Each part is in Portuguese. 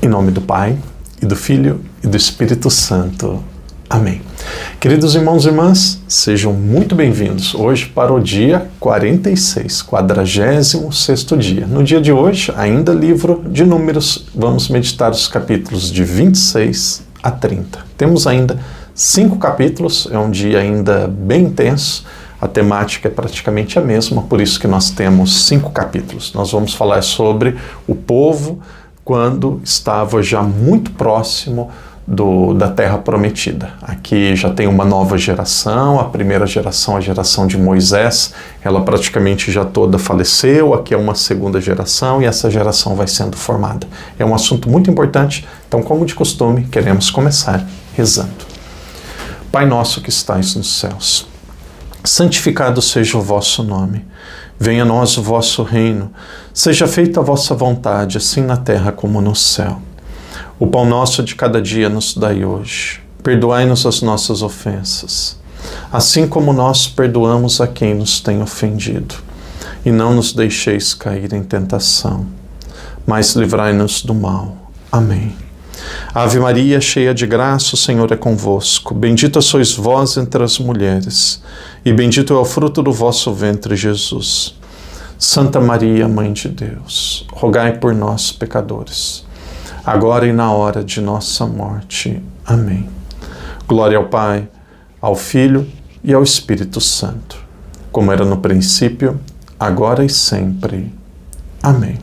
Em nome do Pai, e do Filho, e do Espírito Santo. Amém. Queridos irmãos e irmãs, sejam muito bem-vindos hoje para o dia 46, 46º dia. No dia de hoje, ainda livro de Números, vamos meditar os capítulos de 26 a 30. Temos ainda 5 capítulos, é um dia ainda bem intenso, a temática é praticamente a mesma, por isso que nós temos 5 capítulos. Nós vamos falar sobre o povo quando estava já muito próximo da Terra Prometida. Aqui já tem uma nova geração, a primeira geração, a geração de Moisés, ela praticamente já toda faleceu, aqui é uma segunda geração e essa geração vai sendo formada. É um assunto muito importante, então, como de costume, queremos começar rezando. Pai nosso que estais nos céus, santificado seja o vosso nome, venha a nós o vosso reino, seja feita a vossa vontade, assim na terra como no céu. O pão nosso de cada dia nos dai hoje. Perdoai-nos as nossas ofensas, assim como nós perdoamos a quem nos tem ofendido. E não nos deixeis cair em tentação, mas livrai-nos do mal. Amém. Ave Maria, cheia de graça, o Senhor é convosco. Bendita sois vós entre as mulheres, e bendito é o fruto do vosso ventre, Jesus. Santa Maria, Mãe de Deus, rogai por nós, pecadores, agora e na hora de nossa morte. Amém. Glória ao Pai, ao Filho e ao Espírito Santo, como era no princípio, agora e sempre. Amém.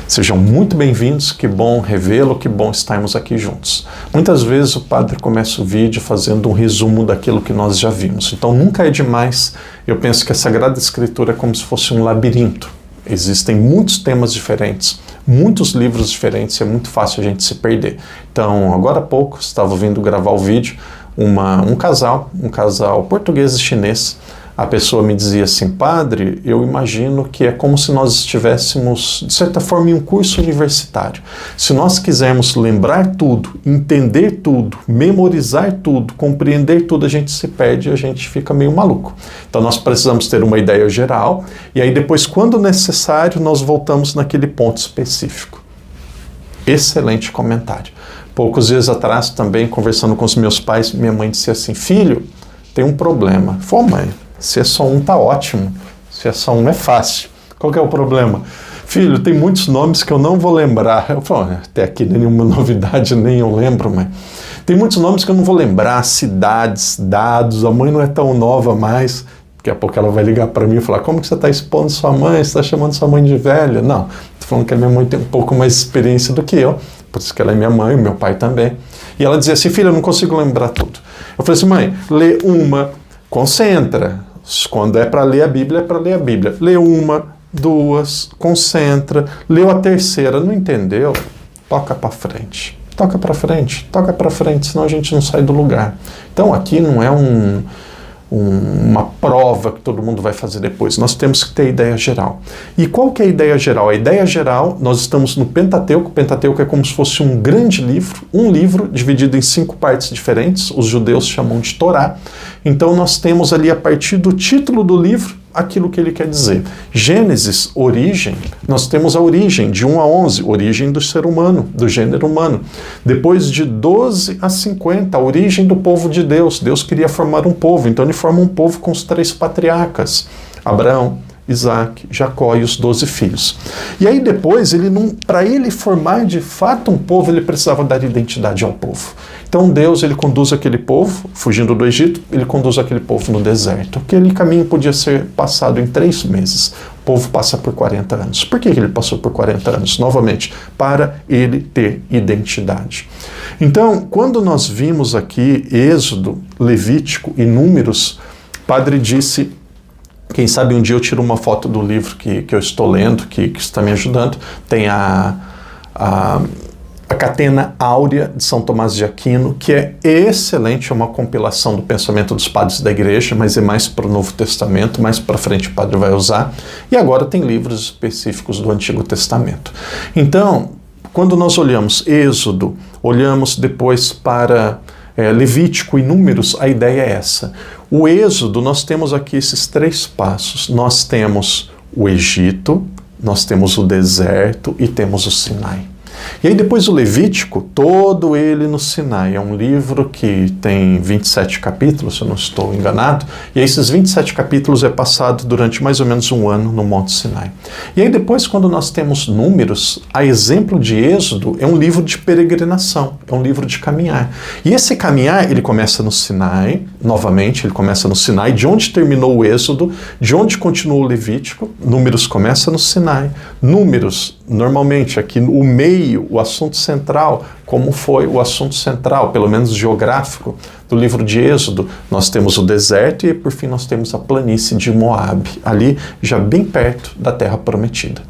Sejam muito bem-vindos, que bom revê-lo, que bom estarmos aqui juntos. Muitas vezes o padre começa o vídeo fazendo um resumo daquilo que nós já vimos, então nunca é demais. Eu penso que a Sagrada Escritura é como se fosse um labirinto. Existem muitos temas diferentes, muitos livros diferentes, e é muito fácil a gente se perder. Então, agora há pouco, estava vindo gravar o vídeo, um casal português e chinês. A pessoa me dizia assim: padre, eu imagino que é como se nós estivéssemos, de certa forma, em um curso universitário. Se nós quisermos lembrar tudo, entender tudo, memorizar tudo, compreender tudo, a gente se perde e a gente fica meio maluco. Então nós precisamos ter uma ideia geral e aí depois, quando necessário, nós voltamos naquele ponto específico. Excelente comentário. Poucos dias atrás, também, conversando com os meus pais, minha mãe disse assim: filho, tem um problema. Falei: mãe, se é só um tá ótimo, se é só um é fácil. Qual que é o problema? Filho, tem muitos nomes que eu não vou lembrar. Eu falo: até aqui nenhuma novidade, nem eu lembro, mãe. Tem muitos nomes que eu não vou lembrar, cidades, dados, a mãe não é tão nova mais. Daqui a pouco ela vai ligar para mim e falar: como que você está expondo sua mãe? Você está chamando sua mãe de velha? Não, estou falando que a minha mãe tem um pouco mais de experiência do que eu, por isso que ela é minha mãe, meu pai também. E ela dizia assim: filho, eu não consigo lembrar tudo. Eu falei assim: mãe, lê uma, concentra. Quando é para ler a Bíblia, é para ler a Bíblia. Lê uma, duas, concentra. Leu a terceira, não entendeu? Toca para frente. Toca para frente, toca para frente, senão a gente não sai do lugar. Então aqui não é uma prova que todo mundo vai fazer depois. Nós temos que ter ideia geral. E qual que é a ideia geral? A ideia geral, nós estamos no Pentateuco. O Pentateuco é como se fosse um grande livro, um livro dividido em 5 partes diferentes. Os judeus chamam de Torá. Então nós temos ali, a partir do título do livro, aquilo que ele quer dizer. Gênesis, origem, nós temos a origem, de 1 a 11, origem do ser humano, do gênero humano. Depois de 12 a 50, a origem do povo de Deus. Deus queria formar um povo, então ele forma um povo com os 3 patriarcas, Abraão, Isaac, Jacó e os 12 filhos. E aí depois, para ele formar de fato um povo, ele precisava dar identidade ao povo. Então Deus, ele conduz aquele povo, fugindo do Egito, ele conduz aquele povo no deserto. Aquele caminho podia ser passado em 3 meses. O povo passa por 40 anos. Por que ele passou por 40 anos? Novamente, para ele ter identidade. Então, quando nós vimos aqui Êxodo, Levítico e Números, o padre disse: quem sabe um dia eu tiro uma foto do livro que eu estou lendo, que está me ajudando. Tem a Catena Áurea de São Tomás de Aquino, que é excelente, é uma compilação do pensamento dos padres da igreja, mas é mais para o Novo Testamento, mais para frente o padre vai usar. E agora tem livros específicos do Antigo Testamento. Então, quando nós olhamos Êxodo, olhamos depois para Levítico e Números, a ideia é essa. O Êxodo, nós temos aqui esses 3 passos. Nós temos o Egito, nós temos o deserto e temos o Sinai. E aí depois o Levítico, todo ele no Sinai. É um livro que tem 27 capítulos, se eu não estou enganado. E esses 27 capítulos é passado durante mais ou menos um ano no Monte Sinai. E aí depois, quando nós temos Números, a exemplo de Êxodo, é um livro de peregrinação, é um livro de caminhar. E esse caminhar, ele começa no Sinai, novamente, ele começa no Sinai, de onde terminou o Êxodo, de onde continuou o Levítico. Números começa no Sinai. Números, normalmente, aqui o meio, o assunto central, como foi o assunto central, pelo menos geográfico, do livro de Êxodo, nós temos o deserto e, por fim, nós temos a planície de Moabe, ali já bem perto da Terra Prometida.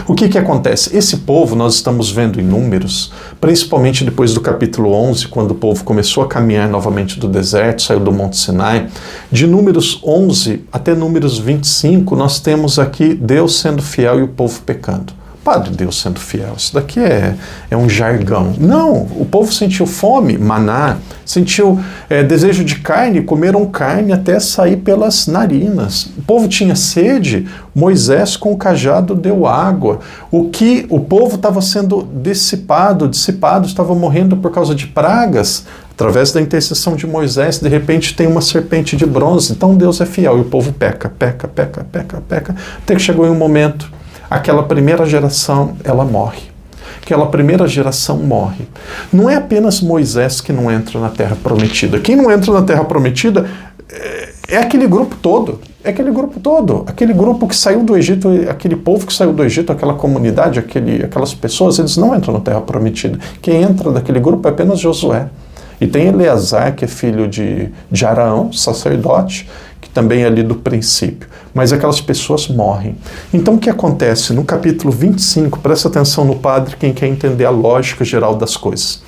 O que acontece? Esse povo, nós estamos vendo em Números, principalmente depois do capítulo 11, quando o povo começou a caminhar novamente do deserto, saiu do Monte Sinai. De Números 11 até Números 25, nós temos aqui Deus sendo fiel e o povo pecando. Padre, Deus sendo fiel, isso daqui é um jargão. Não, o povo sentiu fome, maná, sentiu desejo de carne, comeram carne até sair pelas narinas. O povo tinha sede, Moisés com o cajado deu água. O povo estava sendo dissipado, estava morrendo por causa de pragas. Através da intercessão de Moisés, de repente tem uma serpente de bronze. Então Deus é fiel e o povo peca, até que chegou em um momento. Aquela primeira geração, ela morre. Aquela primeira geração morre. Não é apenas Moisés que não entra na Terra Prometida. Quem não entra na Terra Prometida é aquele grupo todo. É aquele grupo todo. Aquele grupo que saiu do Egito, aquele povo que saiu do Egito, aquela comunidade, aquelas pessoas, eles não entram na Terra Prometida. Quem entra daquele grupo é apenas Josué. E tem Eleazar, que é filho de Arão, sacerdote, que também é ali do princípio. Mas aquelas pessoas morrem. Então o que acontece? No capítulo 25, presta atenção no padre, quem quer entender a lógica geral das coisas.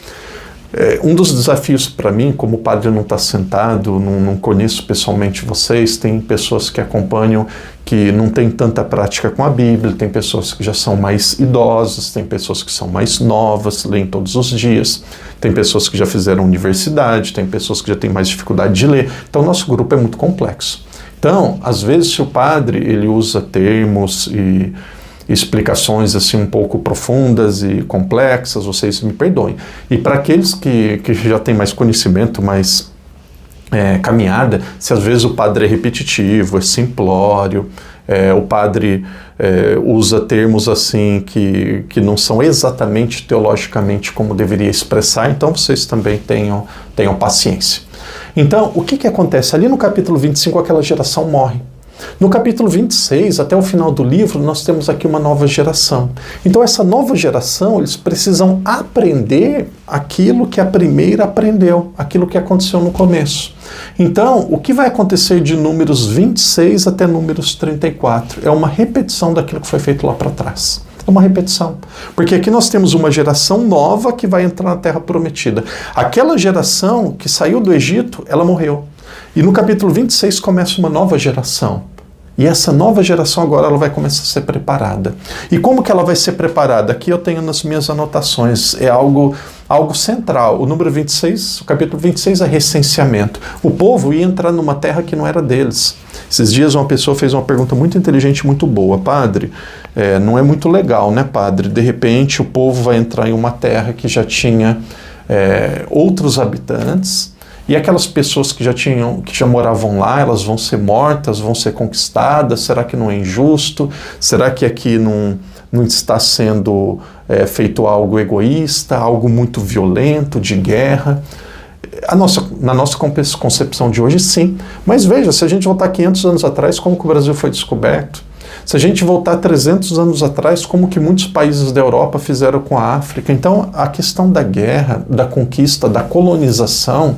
Um dos desafios para mim, como o padre não está sentado, não conheço pessoalmente vocês, tem pessoas que acompanham que não tem tanta prática com a Bíblia, tem pessoas que já são mais idosas, tem pessoas que são mais novas, leem todos os dias, tem pessoas que já fizeram universidade, tem pessoas que já têm mais dificuldade de ler. Então o nosso grupo é muito complexo. Então, às vezes, se o padre ele usa termos e explicações assim um pouco profundas e complexas, vocês me perdoem. E para aqueles que já têm mais conhecimento, mais caminhada, se às vezes o padre é repetitivo, é simplório, o padre usa termos assim que não são exatamente teologicamente como deveria expressar, então vocês também tenham paciência. Então, o que acontece? Ali no capítulo 25, aquela geração morre. No capítulo 26, até o final do livro, nós temos aqui uma nova geração. Então essa nova geração, eles precisam aprender aquilo que a primeira aprendeu, aquilo que aconteceu no começo. Então, o que vai acontecer de Números 26 até Números 34? É uma repetição daquilo que foi feito lá para trás. É uma repetição. Porque aqui nós temos uma geração nova que vai entrar na Terra Prometida. Aquela geração que saiu do Egito, ela morreu. E no capítulo 26 começa uma nova geração. E essa nova geração agora ela vai começar a ser preparada. E como que ela vai ser preparada? Aqui eu tenho nas minhas anotações, é algo central. O número 26, o capítulo 26 é recenseamento. O povo ia entrar numa terra que não era deles. Esses dias uma pessoa fez uma pergunta muito inteligente, muito boa. Padre, não é muito legal, né, padre? De repente o povo vai entrar em uma terra que já tinha outros habitantes, e aquelas pessoas que já moravam lá, elas vão ser mortas, vão ser conquistadas. Será que não é injusto? Será que aqui não está sendo feito algo egoísta, algo muito violento, de guerra? Na nossa concepção de hoje, sim. Mas veja, se a gente voltar 500 anos atrás, como que o Brasil foi descoberto? Se a gente voltar 300 anos atrás, como que muitos países da Europa fizeram com a África? Então, a questão da guerra, da conquista, da colonização,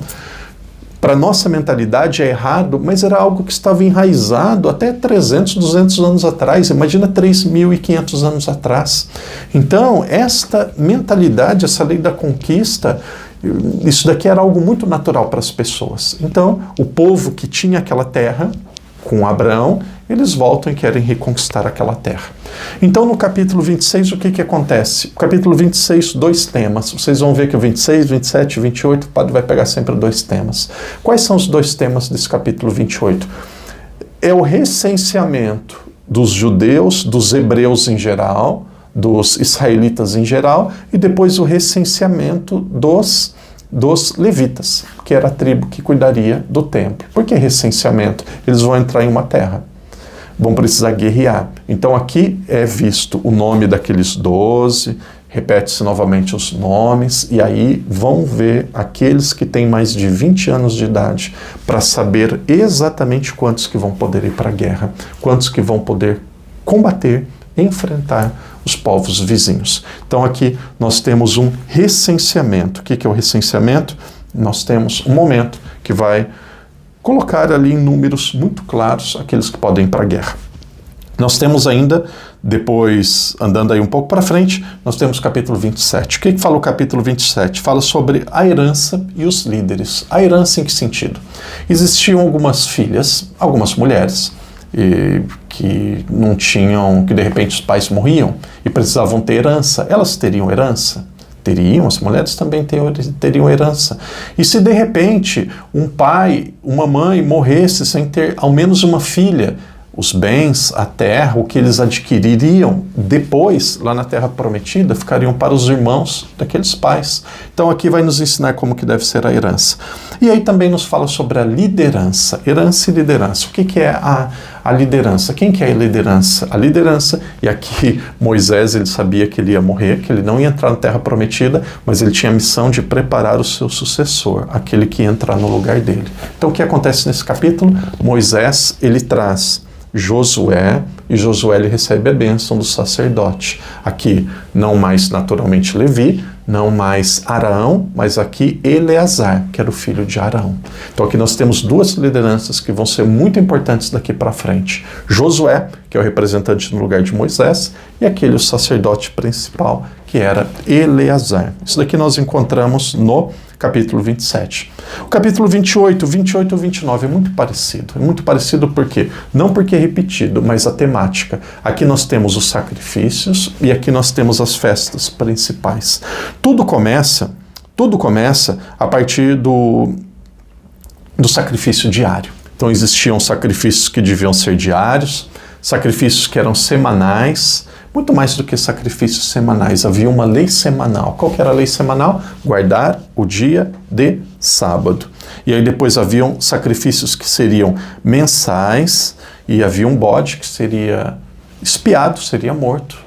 para nossa mentalidade é errado, mas era algo que estava enraizado até 300, 200 anos atrás. Imagina 3.500 anos atrás. Então, esta mentalidade, essa lei da conquista, isso daqui era algo muito natural para as pessoas. Então, o povo que tinha aquela terra, com Abraão, eles voltam e querem reconquistar aquela terra. Então, no capítulo 26, o que acontece? O capítulo 26, 2 temas. Vocês vão ver que o 26, 27, 28, o padre vai pegar sempre 2 temas. Quais são os 2 temas desse capítulo 28? É o recenseamento dos judeus, dos hebreus em geral, dos israelitas em geral, e depois o recenseamento dos levitas, que era a tribo que cuidaria do templo. Por que recenseamento? Eles vão entrar em uma terra, vão precisar guerrear. Então aqui é visto o nome daqueles 12, repete-se novamente os nomes, e aí vão ver aqueles que têm mais de 20 anos de idade, para saber exatamente quantos que vão poder ir para a guerra, quantos que vão poder combater, enfrentar os povos vizinhos. Então aqui nós temos um recenseamento. O que é o recenseamento? Nós temos um momento que vai colocar ali em números muito claros aqueles que podem ir para a guerra. Nós temos ainda, depois, andando aí um pouco para frente, nós temos o capítulo 27. O que fala o capítulo 27? Fala sobre a herança e os líderes. A herança em que sentido? Existiam algumas filhas, algumas mulheres, que não tinham, que de repente os pais morriam e precisavam ter herança. Elas teriam herança? Teriam, as mulheres também teriam herança. E se de repente um pai, uma mãe morresse sem ter ao menos uma filha, os bens, a terra, o que eles adquiririam depois, lá na terra prometida, ficariam para os irmãos daqueles pais. Então aqui vai nos ensinar como que deve ser a herança. E aí também nos fala sobre a liderança, herança e liderança. O que é a liderança? Quem que é a liderança? A liderança, e aqui Moisés, ele sabia que ele ia morrer, que ele não ia entrar na terra prometida, mas ele tinha a missão de preparar o seu sucessor, aquele que ia entrar no lugar dele. Então o que acontece nesse capítulo? Moisés, ele traz Josué, e Josué ele recebe a bênção do sacerdote. Aqui não mais naturalmente Levi, não mais Arão, mas aqui Eleazar, que era o filho de Arão. Então aqui nós temos duas lideranças que vão ser muito importantes daqui para frente. Josué, que é o representante no lugar de Moisés, e aquele o sacerdote principal, que era Eleazar. Isso daqui nós encontramos no capítulo 27. O capítulo 28 e 29 é muito parecido. É muito parecido por quê? Não porque é repetido, mas a temática. Aqui nós temos os sacrifícios e aqui nós temos as festas principais. Tudo começa a partir do sacrifício diário. Então existiam sacrifícios que deviam ser diários, sacrifícios que eram semanais. Muito mais do que sacrifícios semanais, havia uma lei semanal. Qual que era a lei semanal? Guardar o dia de sábado. E aí depois haviam sacrifícios que seriam mensais, e havia um bode que seria expiado, seria morto,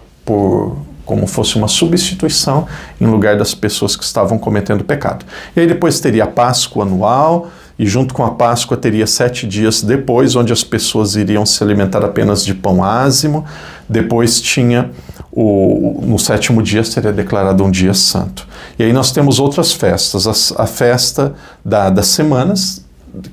como fosse uma substituição em lugar das pessoas que estavam cometendo pecado. E aí depois teria a Páscoa anual, e junto com a Páscoa teria 7 dias depois, onde as pessoas iriam se alimentar apenas de pão ázimo. Depois tinha, no 7º dia seria declarado um dia santo. E aí nós temos outras festas, a festa das semanas,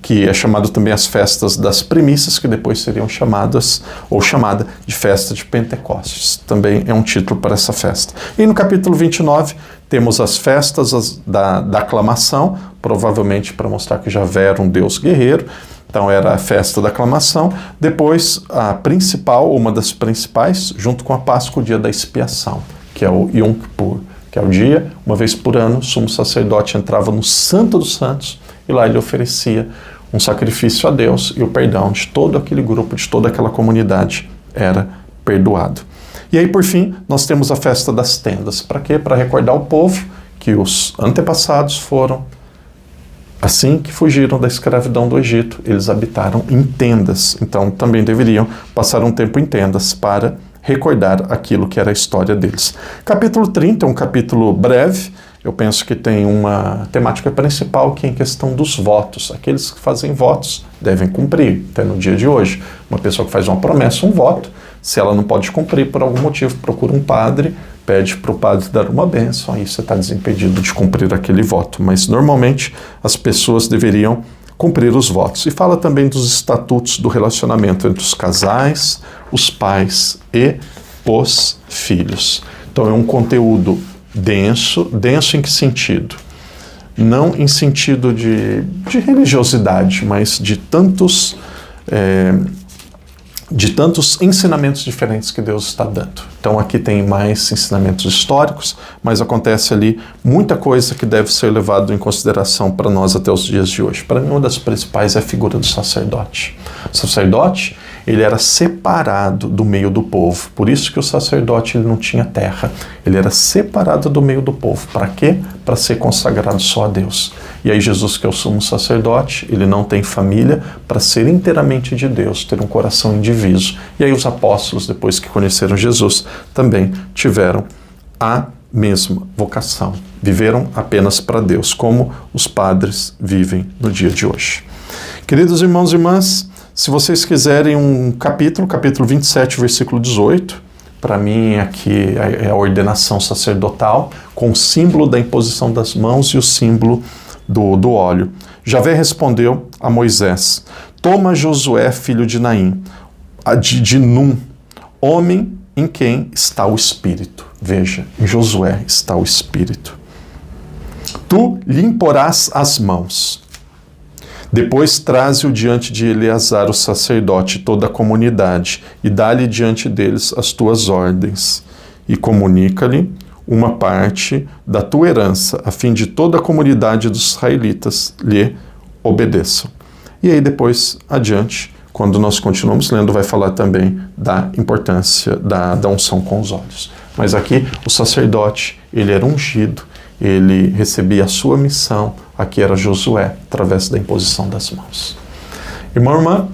que é chamado também as festas das primícias, que depois seriam chamadas, ou chamada de festa de Pentecostes. Também é um título para essa festa. E no capítulo 29 temos as festas da aclamação, provavelmente para mostrar que Javé era um Deus guerreiro. Então era a festa da aclamação. Depois a principal, uma das principais, junto com a Páscoa, o dia da expiação, que é o Yom Kippur, que é o dia, uma vez por ano, o sumo sacerdote entrava no Santo dos Santos, e lá ele oferecia um sacrifício a Deus, e o perdão de todo aquele grupo, de toda aquela comunidade era perdoado. E aí, por fim, nós temos a festa das tendas. Para quê? Para recordar o povo que os antepassados foram, assim que fugiram da escravidão do Egito, eles habitaram em tendas. Então, também deveriam passar um tempo em tendas para recordar aquilo que era a história deles. Capítulo 30 é um capítulo breve. Eu penso que tem uma temática principal, que é em questão dos votos. Aqueles que fazem votos devem cumprir, até no dia de hoje. Uma pessoa que faz uma promessa, um voto, se ela não pode cumprir por algum motivo, procura um padre, pede para o padre dar uma bênção, aí você está desimpedido de cumprir aquele voto. Mas normalmente as pessoas deveriam cumprir os votos. E fala também dos estatutos do relacionamento entre os casais, os pais e os filhos. Então é um conteúdo denso em que sentido? Não em sentido de religiosidade, mas de tantos ensinamentos diferentes que Deus está dando. Então aqui tem mais ensinamentos históricos, mas acontece ali muita coisa que deve ser levado em consideração para nós até os dias de hoje. Para mim, uma das principais é a figura do sacerdote. O sacerdote, ele era separado do meio do povo. Por isso que o sacerdote ele não tinha terra. Ele era separado do meio do povo. Para quê? Para ser consagrado só a Deus. E aí Jesus, que é o sumo sacerdote, ele não tem família para ser inteiramente de Deus, ter um coração indiviso. E aí os apóstolos, depois que conheceram Jesus, também tiveram a mesma vocação. Viveram apenas para Deus, como os padres vivem no dia de hoje. Queridos irmãos e irmãs, se vocês quiserem um capítulo 27, versículo 18, para mim aqui é a ordenação sacerdotal, com o símbolo da imposição das mãos e o símbolo do óleo. Javé respondeu a Moisés: toma Josué, filho de Naim, de Num, homem em quem está o Espírito. Veja, em Josué está o Espírito. Tu lhe imporás as mãos. Depois traze-o diante de Eleazar, o sacerdote, toda a comunidade, e dá-lhe diante deles as tuas ordens, e comunica-lhe uma parte da tua herança, a fim de toda a comunidade dos israelitas lhe obedeçam. E aí depois, adiante, quando nós continuamos lendo, vai falar também da importância da unção com os olhos. Mas aqui, o sacerdote, ele era ungido, ele recebia a sua missão, aqui era Josué, através da imposição das mãos. Irmão, irmã,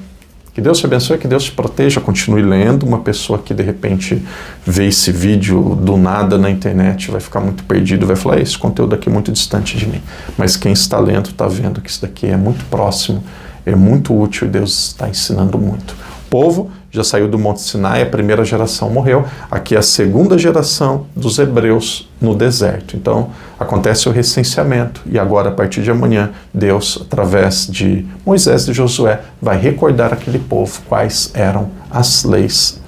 que Deus te abençoe, que Deus te proteja, continue lendo. Uma pessoa que de repente vê esse vídeo do nada na internet vai ficar muito perdido, vai falar, esse conteúdo aqui é muito distante de mim. Mas quem está lendo está vendo que isso daqui é muito próximo, é muito útil e Deus está ensinando muito. O povo já saiu do Monte Sinai, a primeira geração morreu, aqui é a segunda geração dos hebreus no deserto. Então, acontece o recenseamento e agora, a partir de amanhã, Deus, através de Moisés e Josué, vai recordar aquele povo quais eram as leis,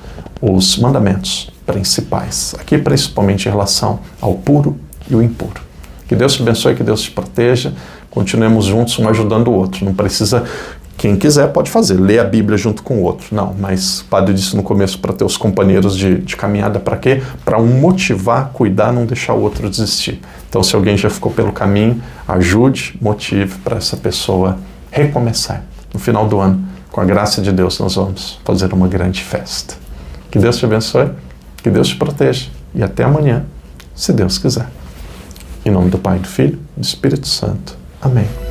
os mandamentos principais. Aqui, principalmente em relação ao puro e o impuro. Que Deus te abençoe, que Deus te proteja. Continuemos juntos, um ajudando o outro. Não precisa... Quem quiser pode fazer, ler a Bíblia junto com o outro. Não, mas o padre disse no começo para ter os companheiros de caminhada, para quê? Para um motivar, cuidar, não deixar o outro desistir. Então, se alguém já ficou pelo caminho, ajude, motive para essa pessoa recomeçar. No final do ano, com a graça de Deus, nós vamos fazer uma grande festa. Que Deus te abençoe, que Deus te proteja e até amanhã, se Deus quiser. Em nome do Pai, do Filho e do Espírito Santo. Amém.